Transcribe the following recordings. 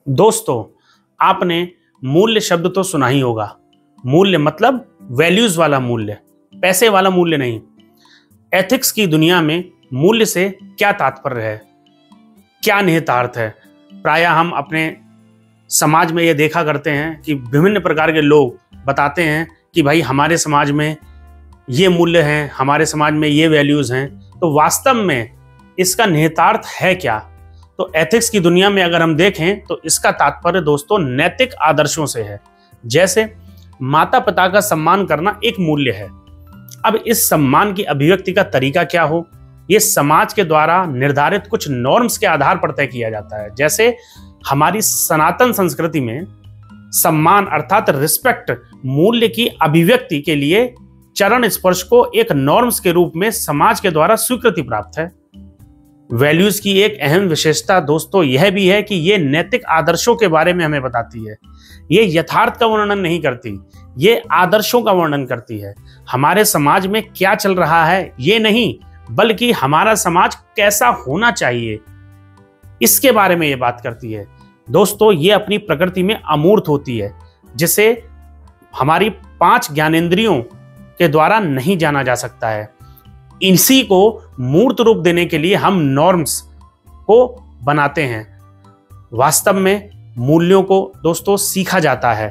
दोस्तों, आपने मूल्य शब्द तो सुना ही होगा। मूल्य मतलब वैल्यूज वाला मूल्य, पैसे वाला मूल्य नहीं। एथिक्स की दुनिया में मूल्य से क्या तात्पर्य है, क्या निहितार्थ है? प्रायः हम अपने समाज में ये देखा करते हैं कि विभिन्न प्रकार के लोग बताते हैं कि भाई हमारे समाज में ये मूल्य हैं, हमारे समाज में ये वैल्यूज हैं। तो वास्तव में इसका निहितार्थ है क्या? तो एथिक्स की दुनिया में अगर हम देखें तो इसका तात्पर्य दोस्तों नैतिक आदर्शों से है। जैसे माता पिता का सम्मान करना एक मूल्य है। अब इस सम्मान की अभिव्यक्ति का तरीका क्या हो, ये समाज के द्वारा निर्धारित कुछ नॉर्म्स के आधार पर तय किया जाता है। जैसे हमारी सनातन संस्कृति में सम्मान अर्थात रिस्पेक्ट मूल्य की अभिव्यक्ति के लिए चरण स्पर्श को एक नॉर्म्स के रूप में समाज के द्वारा स्वीकृति प्राप्त है। वैल्यूज की एक अहम विशेषता दोस्तों यह भी है कि ये नैतिक आदर्शों के बारे में हमें बताती है। ये यथार्थ का वर्णन नहीं करती, ये आदर्शों का वर्णन करती है। हमारे समाज में क्या चल रहा है ये नहीं, बल्कि हमारा समाज कैसा होना चाहिए इसके बारे में ये बात करती है। दोस्तों, ये अपनी प्रकृति में अमूर्त होती है, जिसे हमारी 5 ज्ञानेंद्रियों के द्वारा नहीं जाना जा सकता है। इसी को मूर्त रूप देने के लिए हम नॉर्म्स को बनाते हैं। वास्तव में मूल्यों को दोस्तों सीखा जाता है।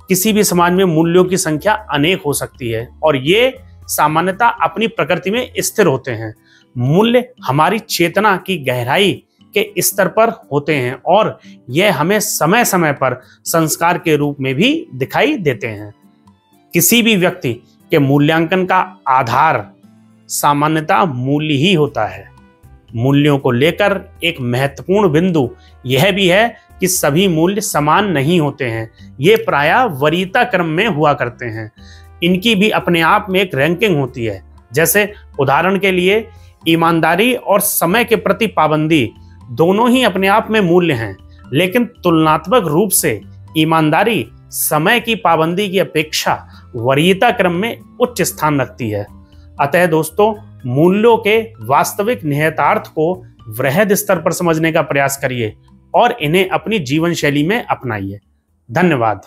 किसी भी समाज में मूल्यों की संख्या अनेक हो सकती है और ये सामान्यतः अपनी प्रकृति में स्थिर होते हैं। मूल्य हमारी चेतना की गहराई के स्तर पर होते हैं और यह हमें समय समय पर संस्कार के रूप में भी दिखाई देते हैं। किसी भी व्यक्ति के मूल्यांकन का आधार सामान्यतः मूल्य ही होता है। मूल्यों को लेकर एक महत्वपूर्ण बिंदु यह भी है कि सभी मूल्य समान नहीं होते हैं। ये प्रायः वरीयता क्रम में हुआ करते हैं। इनकी भी अपने आप में एक रैंकिंग होती है। जैसे उदाहरण के लिए ईमानदारी और समय के प्रति पाबंदी दोनों ही अपने आप में मूल्य हैं, लेकिन तुलनात्मक रूप से ईमानदारी समय की पाबंदी की अपेक्षा वरीयता क्रम में उच्च स्थान रखती है। अतः दोस्तों, मूल्यों के वास्तविक निहितार्थ को वृहद स्तर पर समझने का प्रयास करिए और इन्हें अपनी जीवन शैली में अपनाइए। धन्यवाद।